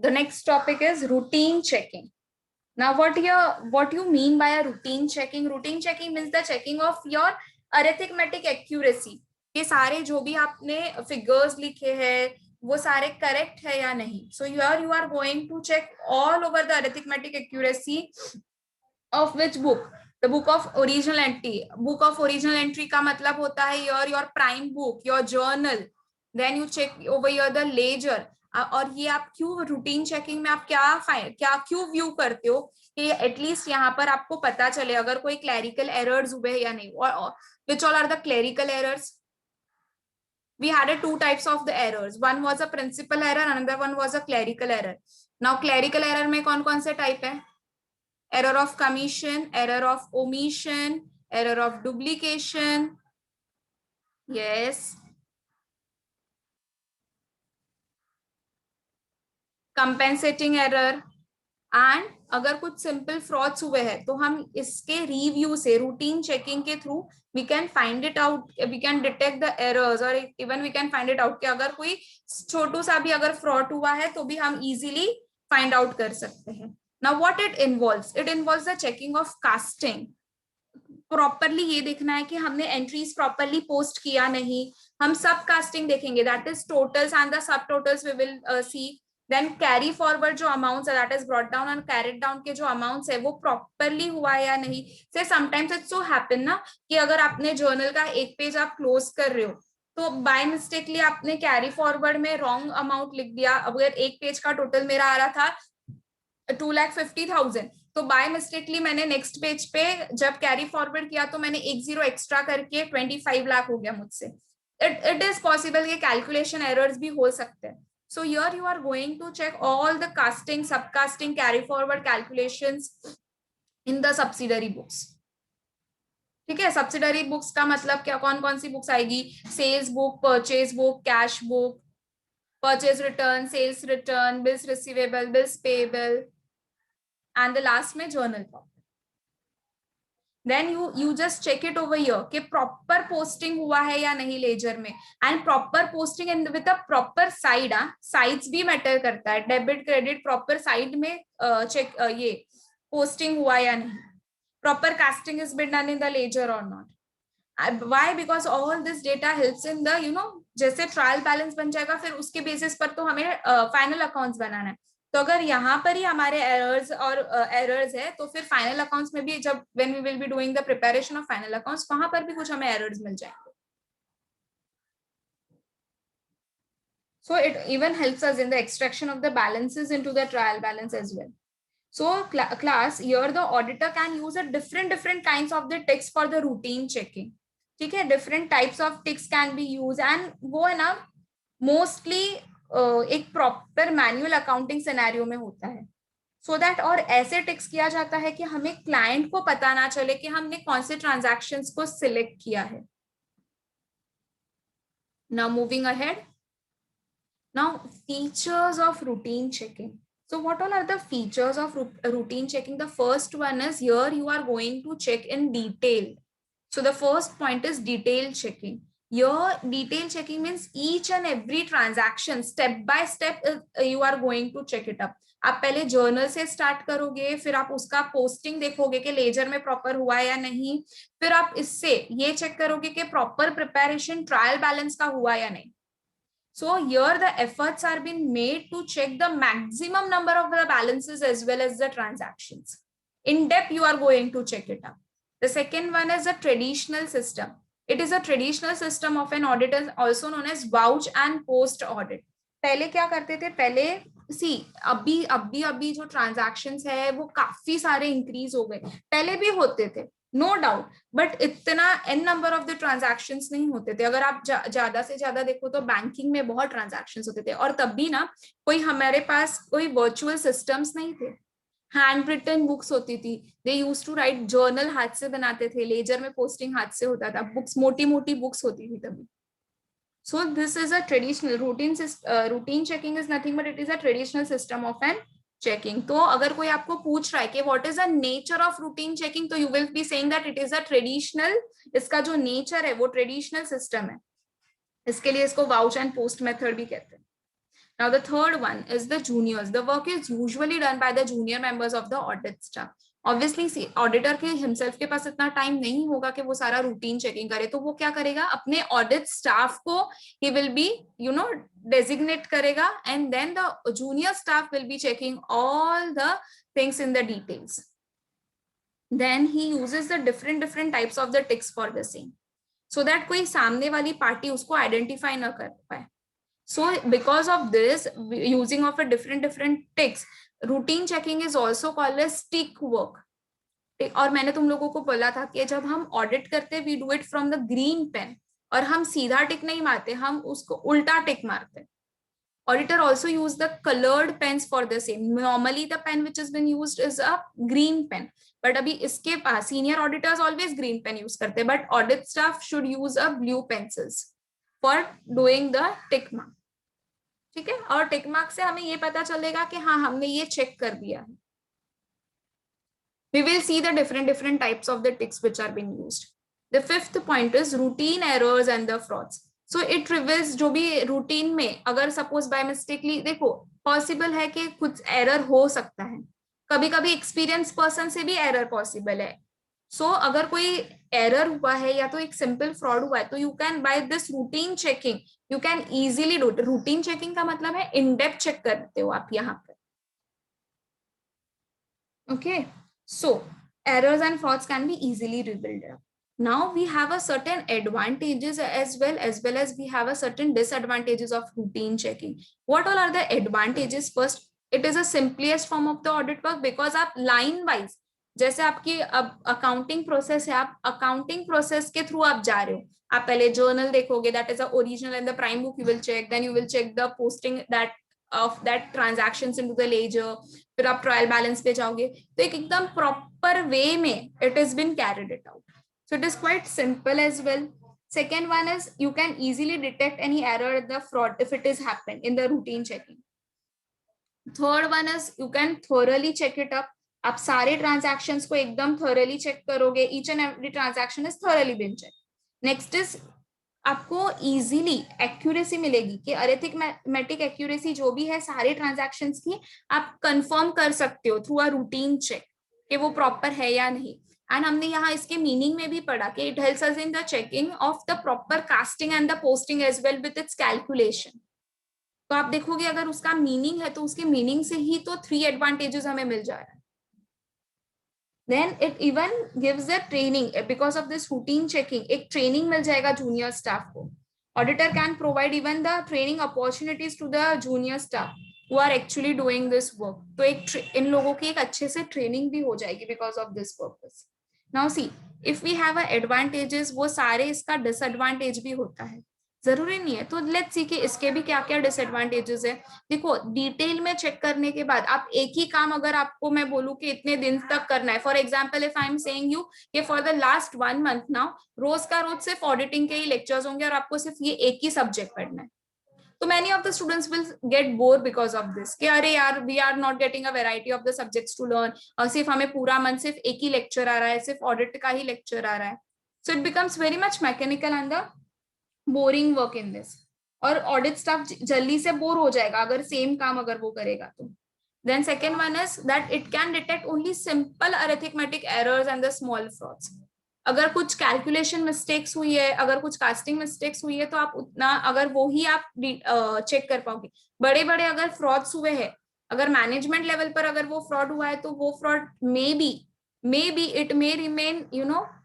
The next topic is routine checking. Now, what you mean by a routine checking? Routine checking means the checking of your arithmetic accuracy. कि सारे जो भी आपने figures लिखे हैं वो सारे correct है या नहीं. So here you are going to check all over the arithmetic accuracy of which book? The book of original entry. Book of original entry का मतलब होता है your prime book, your journal. Then you check over here the ledger. और ये आप क्यों routine checking में आप क्या क्यों व्यू करते हो कि एटलीस्ट यहाँ पर आपको पता चले अगर कोई क्लैरिकल एरर्स हुए या नहीं. और which all are the clerical errors? We had two types of the errors. One was a principal error, another one was a clerical error. Now clerical error में कौन कौन से टाइप है? Error of commission, error of omission, error of duplication. Yes. Compensating error. And अगर कुछ simple frauds हुए हैं तो हम इसके रिव्यू से रूटीन चेकिंग के through we can find it out, we can detect the errors और even we can find it out कि अगर कोई छोटू सा भी अगर फ्रॉड हुआ है तो भी हम इजीली फाइंड आउट कर सकते हैं. Now what it involves the checking of casting. Properly ये देखना है कि हमने एंट्रीज प्रॉपरली पोस्ट किया नहीं. हम सब कास्टिंग देखेंगे, that is totals and the sub totals we will see. Then carry forward जो अमाउंट्स है that is brought down and carried down के जो अमाउंट्स है वो प्रॉपरली हुआ है या नहीं. से समटाइम्स इट्स सो हैपन ना कि अगर आपने जर्नल का एक पेज आप क्लोज कर रहे हो तो बाय मिस्टेकली आपने कैरी फॉरवर्ड में रॉन्ग अमाउंट लिख दिया. अगर एक पेज का टोटल मेरा आ रहा था 2,50,000 तो बाय मिस्टेकली मैंने नेक्स्ट पेज पे जब कैरी फॉरवर्ड किया तो मैंने एक जीरो एक्स्ट्रा करके 25 लाख हो गया मुझसे. इट इज पॉसिबल कि कैलकुलेशन एरर्स भी हो सकते हैं. So here you are going to check all the casting, subcasting, carry forward calculations in the subsidiary books. ठीक है, सब्सिडरी बुक्स का मतलब क्या, कौन कौन सी बुक्स आएगी? Sales book, purchase book, cash book, purchase return, sales return, bills receivable, bills payable and the last में journal proper. Then you just check it over here कि proper posting हुआ है या नहीं लेजर में. And proper posting and with a proper side, sides भी matter करता है. Debit credit proper side में check ये posting हुआ या नहीं. Proper casting is been done in the ledger or not. Why? Because all this data helps in the जैसे trial balance बन जाएगा फिर उसके बेसिस पर तो हमें फाइनल अकाउंट्स बनाना है. तो अगर यहाँ पर ही हमारे एरर्स है तो फिर फाइनल अकाउंट्स में भी जब when we will be doing the preparation of final accounts वहां पर भी कुछ हमें एरर्स मिल जाएंगे. So it even helps us in the extraction of the balances into the trial balance as well. So class, here the auditor can use a different kinds of the ticks for the routine checking. ठीक है, different types of ticks can be used and वो है ना mostly एक proper manual accounting scenario में होता है. So that और ऐसे टिक्स किया जाता है कि हमें क्लाइंट को पता ना चले कि हमने कौन से ट्रांजैक्शंस को सिलेक्ट किया है. Now moving ahead. Now features of routine checking. So what all are the features of routine checking? The first one is here you are going to check in detail. So the first point is detail checking. Your detail checking means each and every transaction step by step you are going to check it up. आप पहले journal से start करोगे, फिर आप उसका posting देखोगे कि laser में प्रॉपर हुआ है या नहीं, फिर आप इससे ये चेक करोगे कि प्रॉपर प्रिपरेशन ट्रायल बैलेंस का हुआ या नहीं. So here the efforts are being made to check the maximum number of the balances as well as the transactions. In depth you are going to check it up. The second one is a traditional system. It is a traditional system of an auditor also known as vouch and post audit. पहले क्या करते थे, पहले सी अभी जो transactions है वो काफी सारे इंक्रीज हो गए. पहले भी होते थे नो डाउट, बट इतना an number of the transactions नहीं होते थे. अगर आप ज्यादा से ज्यादा देखो तो बैंकिंग में बहुत ट्रांजैक्शंस होते थे और तब भी ना कोई हमारे पास कोई वर्चुअल सिस्टम्स नहीं थे. हैंड रिटन बुक्स होती थी. They used to write journal हाथ से बनाते थे. लेजर में पोस्टिंग हाथ से होता था. बुक्स मोटी मोटी बुक्स होती थी तभी. So this is a traditional routine checking is nothing but it is a traditional system of an checking. तो अगर कोई आपको पूछ रहा है कि what is the nature of routine checking, तो you will be saying that it is a traditional, इसका जो nature है वो traditional system है. इसके लिए इसको vouch and post method भी कहते हैं. Now the third one is the juniors. The work is usually done by the junior members of the audit staff. Obviously auditor के हिमसेल्फ के पास इतना टाइम नहीं होगा कि वो सारा रूटीन चेकिंग करे, तो वो क्या करेगा, अपने ऑडिट स्टाफ को ही विल बी डेजिग्नेट करेगा, and then the junior staff will be checking all the things in the details. Then he uses the different types of the ticks for the same, so that कोई सामने वाली party उसको identify ना कर पाए. So because of this using of a different ticks, routine checking is also called as tick work. और मैंने तुम लोगों को बोला था कि जब हम ऑडिट करते we do it from the green pen, और हम सीधा टिक नहीं मारते, हम उसको उल्टा टिक मारते. Auditor also use the colored pens for the same. Normally the pen which has been used is a green pen, but अभी इसके पास senior auditors always green pen use करते, but audit staff should use a blue pencils for doing the tick mark. ठीक है, और tick mark से हमें ये पता चलेगा कि हाँ हमने ये चेक कर दिया है. We will see the different types of the ticks which are being used. The fifth point is routine errors and the frauds. So it reveals जो भी रूटीन में अगर सपोज बाय मिस्टेकली, देखो पॉसिबल है कि कुछ एरर हो सकता है, कभी कभी एक्सपीरियंस पर्सन से भी एरर पॉसिबल है. सो अगर कोई एरर हुआ है या तो एक सिंपल फ्रॉड हुआ है, तो you can by this routine checking you can easily do. Routine checking का मतलब है इन डेप्थ चेक करते हो आप यहाँ पर. Okay, so errors and frauds can be easily revealed. Now we have a certain advantages as well as we have a certain disadvantages of routine checking. What all are the advantages? First, it is a simplest form of the audit work because आप line wise, जैसे आपकी अब accounting process है, आप accounting process के through आप जा रहे हो. आप पहले जर्नल देखोगे, that is the original and the prime book you will check, then you will check the posting that of that transactions into the ledger, फिर आप ट्रायल बैलेंस पे जाओगे. तो एक एकदम प्रॉपर वे में it is been carried it out. So it is quite simple as well. Second one is you can easily detect any error in the fraud if it is happened in the routine checking. Third one is you can thoroughly check it up. आप सारे transactions को एकदम thoroughly check करोगे. Each and every transaction is thoroughly been checked. Next is आपको easily accuracy मिलेगी कि arithmetic accuracy जो भी है सारे ट्रांजैक्शंस की आप कंफर्म कर सकते हो थ्रू अ रूटीन चेक कि वो प्रॉपर है या नहीं. एंड हमने यहाँ इसके मीनिंग में भी पढ़ा कि it helps us in the checking of the proper casting and the posting as well with its calculation. तो आप देखोगे अगर उसका मीनिंग है तो उसके मीनिंग से ही तो 3 एडवांटेजेस हमें मिल जा रहा है. Then it even gives the training because of this routine checking. एक training मिल जाएगा junior staff को. Auditor can provide even the training opportunities to the junior staff who are actually doing this work. तो एक इन लोगों की एक अच्छे से training भी हो जाएगी because of this purpose. Now see, if we have a advantages, वो सारे इसका disadvantage भी होता है. जरूरी नहीं है. तो लेट्स सी कि इसके भी क्या क्या डिसएडवांटेजेस है. देखो डिटेल में चेक करने के बाद आप एक ही काम अगर आपको मैं बोलूं कि इतने दिन तक करना है, for example if I am saying you कि for the last 1 month now रोज का रोज सिर्फ ऑडिटिंग के ही लेक्चर्स होंगे और आपको सिर्फ ये एक ही सब्जेक्ट पढ़ना है, तो many of the students will get bored because of this कि अरे यार we are not getting a variety of the subjects to learn, और सिर्फ हमें पूरा मंथ सिर्फ एक ही लेक्चर आ रहा है, सिर्फ ऑडिट का ही लेक्चर आ रहा है. So it becomes very much mechanical and the boring work in this. और ऑडिट स्टाफ जल्दी से बोर हो जाएगा अगर सेम काम अगर वो करेगा तो. Then second one is that it can detect only simple arithmetic errors and the small frauds. अगर कुछ कैलकुलेशन मिस्टेक्स हुई है, अगर कुछ कास्टिंग मिस्टेक्स हुई है, तो आप उतना अगर वो ही आप चेक कर पाओगे. बड़े बड़े अगर फ्रॉड्स हुए हैं, अगर मैनेजमेंट लेवल पर अगर वो फ्रॉड हुआ है, तो वो fraud may be it may remain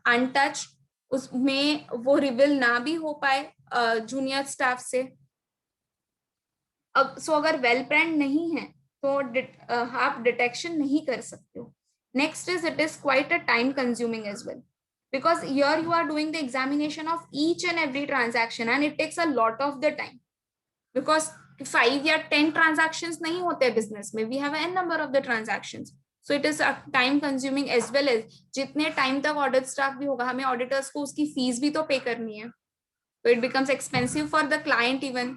untouch, उसमें वो रिवील ना भी हो पाए जूनियर स्टाफ से. सो अगर वेल प्लान्ड नहीं है तो आप डिटेक्शन नहीं कर सकते हो. Next is it is quite a time consuming as well because here you are doing the examination of each and every transaction and it takes a lot of the time because 5 या 10 transactions नहीं होते business में, we have n number of the transactions, so it is a time consuming as well as जितने time तक audit staff भी होगा हमें auditors को उसकी फीस भी तो पे करनी है, so it becomes expensive for the client even.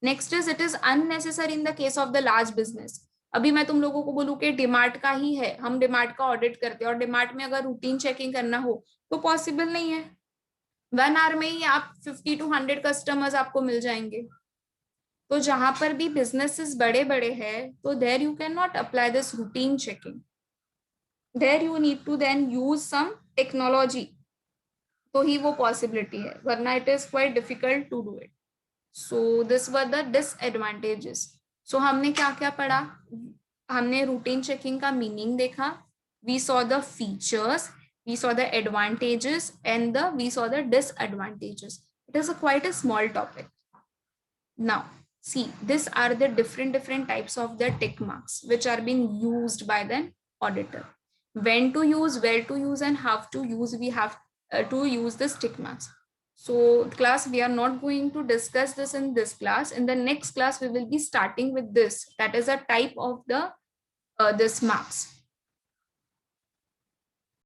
Next is it is unnecessary in the case of the large business. अभी मैं तुम लोगों को बोलूं कि डिमार्ट का ही है, हम डिमार्ट का ऑडिट करते हैं और डिमार्ट में अगर रूटीन चेकिंग करना हो तो पॉसिबल नहीं है. 1 आवर में ही आप 50 to 100 कस्टमर्स आपको मिल जाएंगे. तो जहां पर भी businesses बड़े बड़े हैं, तो there you cannot apply this routine checking. There you need to then use some technology. तो ही वो possibility है, वरना it is quite difficult to do it. So this were the disadvantages. So हमने क्या क्या पढ़ा? हमने routine checking का meaning देखा. We saw the features, we saw the advantages, and we saw the disadvantages. It is quite a small topic. Now, see, these are the different types of the tick marks which are being used by the auditor. When to use, where to use, and how to use, we have to use the tick marks. So class, we are not going to discuss this in this class. In the next class, we will be starting with this. That is a type of the this marks.